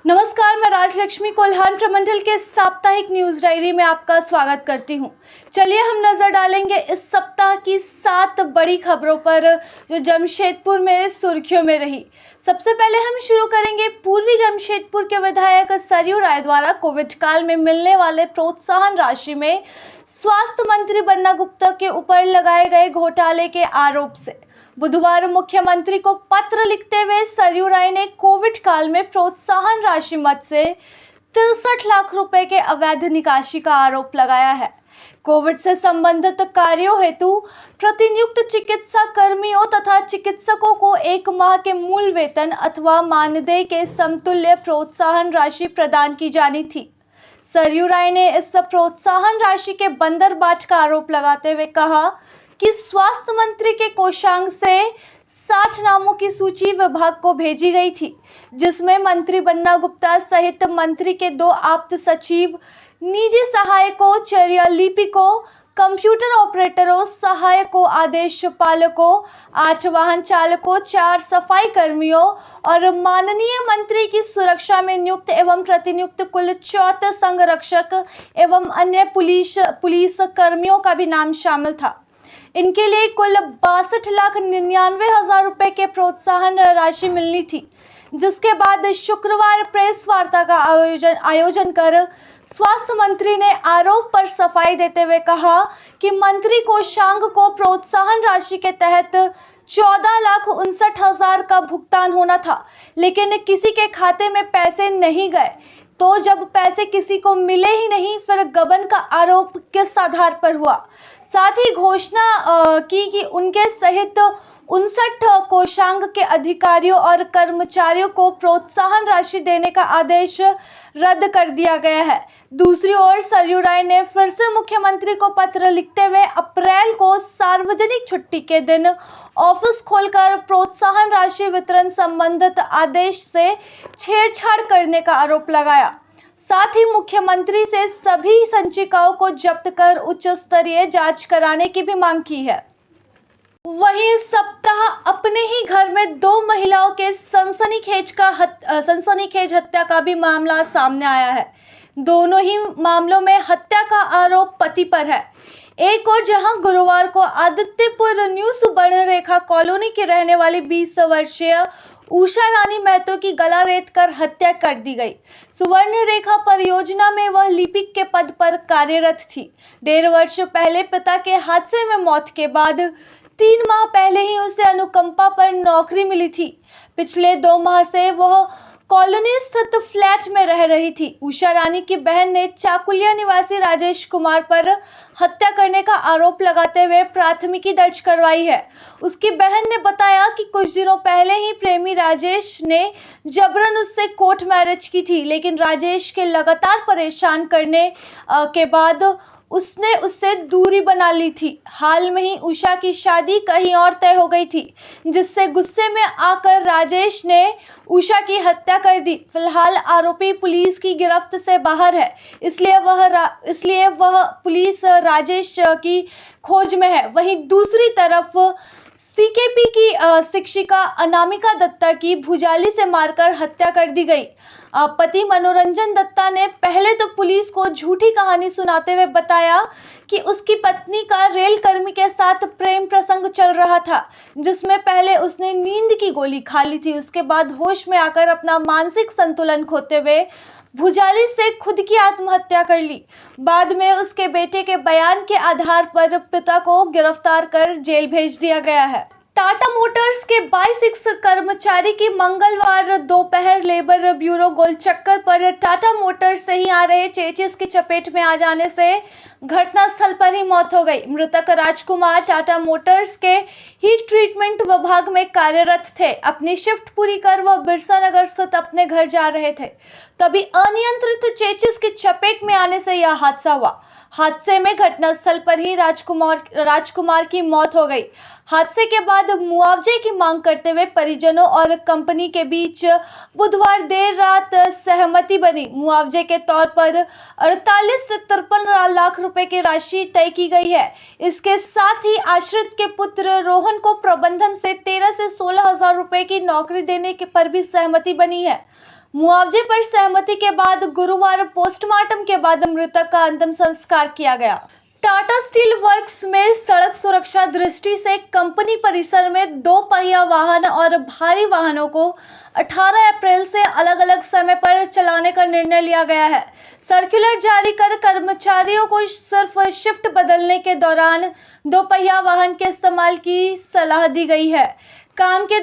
नमस्कार, मैं राजलक्ष्मी कोल्हान प्रमंडल के साप्ताहिक न्यूज डायरी में आपका स्वागत करती हूं। चलिए हम नजर डालेंगे इस सप्ताह की 7 बड़ी खबरों पर जो जमशेदपुर में सुर्खियों में रही। सबसे पहले हम शुरू करेंगे पूर्वी जमशेदपुर के विधायक सरयू राय द्वारा कोविड काल में मिलने वाले प्रोत्साहन राशि में स्वास्थ्य मंत्री बन्ना गुप्ता के ऊपर लगाए गए घोटाले के आरोप से। बुधवार मुख्यमंत्री को पत्र लिखते हुए सरयू राय ने कोविड काल में प्रोत्साहन राशि मद से 63 लाख रुपए के अवैध निकासी का आरोप लगाया है। कोविड से संबंधित कार्यों हेतु प्रतिनियुक्त चिकित्सा कर्मियों तथा चिकित्सकों को 1 माह के मूल वेतन अथवा मानदेय के समतुल्य प्रोत्साहन राशि प्रदान की जानी थी। सरयू राय ने इस प्रोत्साहन राशि के बंदरबाट का आरोप लगाते हुए कहा कि स्वास्थ्य मंत्री के कोषांग से 60 नामों की सूची विभाग को भेजी गई थी, जिसमें मंत्री बन्ना गुप्ता सहित मंत्री के 2 आप्त सचिव, निजी सहायकों, चर्या लिपिकों, कंप्यूटर ऑपरेटरों, सहायकों, आदेश पालकों, 8 वाहन चालकों, 4 सफाई कर्मियों और माननीय मंत्री की सुरक्षा में नियुक्त एवं प्रतिनियुक्त कुल 34 संरक्षक एवं अन्य पुलिस कर्मियों का भी नाम शामिल था। इनके लिए कुल 62,99,000 रुपए के प्रोत्साहन राशि मिलनी थी, जिसके बाद शुक्रवार प्रेस वार्ता का आयोजन कर स्वास्थ्य मंत्री ने आरोप पर सफाई देते हुए कहा कि मंत्री कोषांग को प्रोत्साहन राशि के तहत 14,59,000 का भुगतान होना था, लेकिन किसी के खाते में पैसे नहीं गए। तो जब पैसे किसी को मिले ही नहीं, फिर गबन का आरोप किस आधार पर हुआ? साथ ही घोषणा की कि उनके सहित 59 कोषांग के अधिकारियों और कर्मचारियों को प्रोत्साहन राशि देने का आदेश रद्द कर दिया गया है। दूसरी ओर सरयू राय ने फिर से मुख्यमंत्री को पत्र लिखते हुए अप्रैल को सार्वजनिक छुट्टी के दिन ऑफिस खोलकर प्रोत्साहन राशि वितरण संबंधित आदेश से छेड़छाड़ करने का आरोप लगाया। साथ ही मुख्यमंत्री से सभी संचिकाओं को जब्त कर उच्च स्तरीय जांच कराने की भी मांग की है। वहीं इस सप्ताह अपने ही घर में 2 महिलाओं के सनसनीखेज हत्या का भी मामला सामने आया है। दोनों ही मामलों में हत्या का आरोप पति पर है। एक और जहां गुरुवार को आदित्यपुर न्यू सुवर्ण रेखा कॉलोनी की रहने वाली 20 वर्षीय उषा रानी महतो की गला रेत कर हत्या कर दी गई। सुवर्ण रेखा परियोजना में वह लिपिक के पद पर कार्यरत थी। 1.5 वर्ष पहले पिता के हादसे में मौत के बाद 3 माह पहले ही उसे अनुकंपा पर नौकरी मिली थी। पिछले 2 माह से वह कॉलोनी स्थित फ्लैट में रह रही थी। उषा रानी की बहन ने चाकुलिया निवासी राजेश कुमार पर हत्या करने का आरोप लगाते हुए प्राथमिकी दर्ज करवाई है। उसकी बहन ने बताया कि कुछ दिनों पहले ही प्रेमी राजेश ने जबरन उससे कोर्ट मैरिज की थी, लेकिन राजेश के लगातार परेशान करने के बाद उसने उससे दूरी बना ली थी। हाल में ही उषा की शादी कहीं और तय हो गई थी, जिससे गुस्से में आकर राजेश ने उषा की हत्या कर दी। फिलहाल आरोपी पुलिस की गिरफ्त से बाहर है, इसलिए वह पुलिस राजेश की खोज में है। वहीं दूसरी तरफ सीकेपी की शिक्षिका अनामिका दत्ता की भुजाली से मारकर हत्या कर दी गई। पति मनोरंजन दत्ता ने पहले तो पुलिस को झूठी कहानी सुनाते हुए बताया कि उसकी पत्नी का रेल कर्मी के साथ प्रेम प्रसंग चल रहा था, जिसमें पहले उसने नींद की गोली खा ली थी। उसके बाद होश में आकर अपना मानसिक संतुलन खोते हुए भुजाली से खुद की आत्महत्या कर ली। बाद में उसके बेटे के बयान के आधार पर पिता को गिरफ्तार कर जेल भेज दिया गया है। टाटा मोटर्स के 22 कर्मचारी की मंगलवार दोपहर लेबर ब्यूरो गोल चक्कर पर टाटा मोटर्स से ही आ रहे चेचिस की चपेट में आ जाने से घटनास्थल पर ही मौत हो गई। मृतक राजकुमार टाटा मोटर्स के हीट ट्रीटमेंट विभाग में कार्यरत थे। अपनी शिफ्ट पूरी कर वह बिरसा नगर स्थित अपने घर जा रहे थे, तभी अनियंत्रित चेचिस की चपेट में आने से यह हादसा हुआ। हादसे में घटनास्थल पर ही राजकुमार की मौत हो गई। हादसे के बाद मुआवजे की मांग करते हुए परिजनों और कंपनी के बीच बुधवार देर रात सहमति बनी। मुआवजे के तौर पर 48 से 53 लाख रुपए की राशि तय की गई है। इसके साथ ही आश्रित के पुत्र रोहन को प्रबंधन से 13 से 16 हजार रुपए की नौकरी देने के पर भी सहमति बनी है। मुआवजे पर सहमति के बाद गुरुवार पोस्टमार्टम के बाद मृतक का अंतिम संस्कार किया गया। टाटा स्टील वर्क्स में सड़क सुरक्षा दृष्टि से कंपनी परिसर में 2 पहिया वाहन और भारी वाहनों को 18 अप्रैल से अलग-अलग समय पर चलाने का निर्णय लिया गया है। सर्कुलर जारी कर कर्मचारियों को सिर्फ शिफ्ट बदलने के दौरान 2 पहिया वाहन के इस्तेमाल की सलाह दी गई है। काम के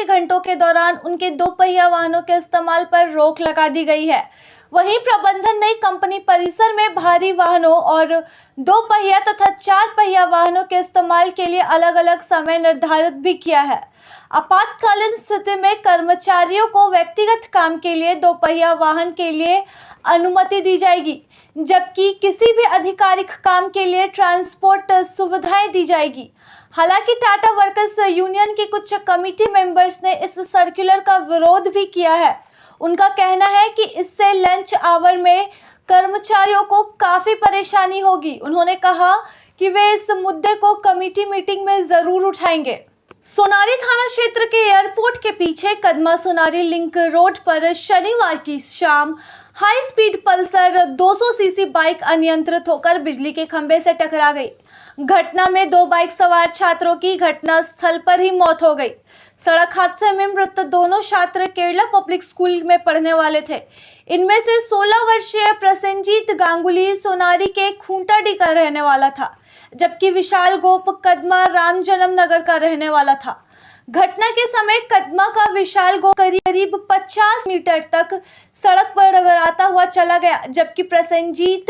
घंटों के दौरान उनके 2 पहिया वाहनों के इस्तेमाल पर रोक लगा दी गई है। वहीं प्रबंधन ने कंपनी परिसर में भारी वाहनों और 2 पहिया तथा 4 पहिया वाहनों के इस्तेमाल के लिए अलग-अलग समय निर्धारित भी किया है। आपातकालीन स्थिति में कर्मचारियों को व्यक्तिगत काम के लिए 2 पहिया वाहन के लिए अनुमति दी जाएगी, जबकि किसी भी आधिकारिक काम के लिए ट्रांसपोर्ट सुविधाएं दी जाएगी। हालांकि टाटा वर्कर्स यूनियन के कुछ कमेटी मेंबर्स ने इस सर्कुलर का विरोध भी किया है। उनका कहना है कि इससे लंच आवर में कर्मचारियों को काफी परेशानी होगी। उन्होंने कहा कि वे इस मुद्दे को कमेटी मीटिंग में जरूर उठाएंगे। सोनारी थाना क्षेत्र के एयरपोर्ट के पीछे कदमा सोनारी लिंक रोड पर शनिवार की शाम high speed Pulsar 200 CC bike अनियंत्रित होकर बिजली के खंभे से टकरा गई। घटना में 2 बाइक सवार छात्रों की घटना स्थल पर ही मौत हो गई। सड़क हादसे में मृत दोनों छात्र केरला पब्लिक स्कूल में पढ़ने वाले थे। इनमें से 16 वर्षीय प्रसेनजीत गांगुली सोनारी के खूंटाडी का रहने वाला था, जबकि विशाल गोप कदमा राम जन्म नगर का रहने वाला था। घटना के समय कदमा का विशाल गोप करीब 50 मीटर तक सड़क पर डगराता हुआ चला गया, जबकि प्रसेनजीत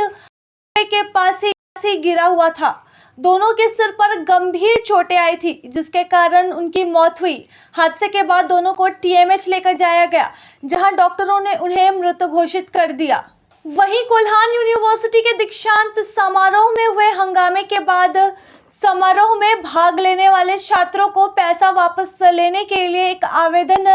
के पास ही गिरा हुआ था। दोनों के सिर पर गंभीर चोटें आई थी, जिसके कारण उनकी मौत हुई। हादसे के बाद दोनों को टीएमएच लेकर जाया गया, जहां डॉक्टरों ने उन्हें मृत घोषित कर दिया। वहीं कोल्हान यूनिवर्सिटी के दीक्षांत समारोह में हुए हंगामे के बाद समारोह में भाग लेने वाले छात्रों को पैसा वापस लेने के लिए एक आवेदन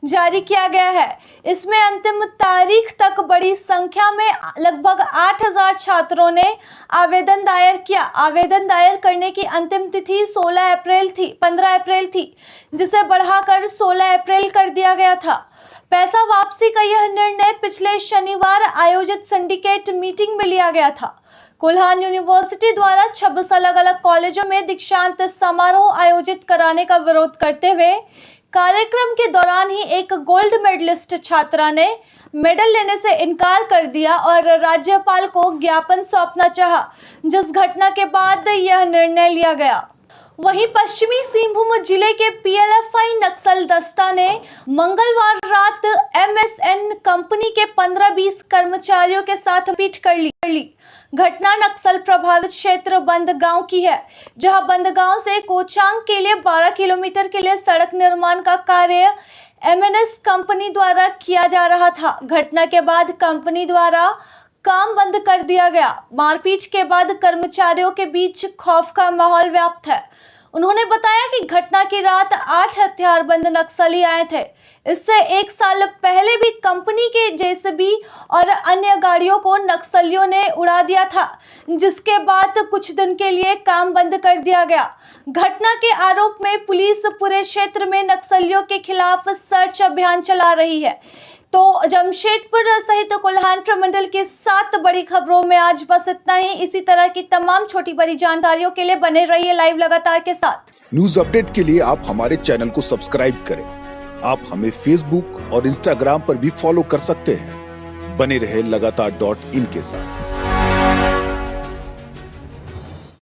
जारी किया गया है। इसमें अंतिम तारीख तक बड़ी संख्या में लगभग 8000 छात्रों ने आवेदन दायर किया। आवेदन दायर करने की अंतिम तिथि 15 अप्रैल थी, जिसे बढ़ाकर 16 अप्रैल कर दिया गया था। पैसा वापसी का यह निर्णय पिछले शनिवार आयोजित सिंडिकेट मीटिंग में लिया गया था। कोल्हान यूनिवर्सिटी द्वारा 26 अलग-अलग कॉलेजों में दीक्षांत समारोह आयोजित कराने का विरोध करते हुए कार्यक्रम के दौरान ही एक गोल्ड मेडलिस्ट छात्रा ने मेडल लेने से इनकार कर दिया और राज्यपाल को ज्ञापन सौंपना चाहा, जिस घटना के बाद यह निर्णय लिया गया। वहीं पश्चिमी सिंहभूम जिले के पीएलएफआई नक्सल दस्ता ने मंगलवार रात एमएसएन कंपनी के 15-20 कर्मचारियों के साथ पीट कर ली। घटना नक्सल प्रभावित क्षेत्र बंदगांव की है, जहां बंदगांव से कोचांग के लिए 12 किलोमीटर के लिए सड़क निर्माण का कार्य एमएनएस कंपनी द्वारा किया जा रहा था। घटना के बाद कंपनी द्वारा काम बंद कर दिया गया। मारपीट के बाद कर्मचारियों के बीच खौफ का माहौल व्याप्त है। उन्होंने बताया कि घटना की रात 8 हथियारबंद नक्सली आए थे। इससे 1 साल पहले भी कंपनी के जेसीबी और अन्य गाड़ियों को नक्सलियों ने उड़ा दिया था, जिसके बाद कुछ दिन के लिए काम बंद कर दिया गया। घटना के आरोप में पुलिस पूरे क्षेत्र में नक्सलियों के खिलाफ सर्च अभियान चला रही है। तो जमशेदपुर सहित कोल्हान प्रमंडल की 7 बड़ी खबरों में आज बस इतना ही। इसी तरह की तमाम छोटी बड़ी जानकारियों के लिए बने रहिए लाइव लगातार के साथ। न्यूज अपडेट के लिए आप हमारे चैनल को सब्सक्राइब करें। आप हमें फेसबुक और इंस्टाग्राम पर भी फॉलो कर सकते हैं। बने रहे लगातार.in के साथ।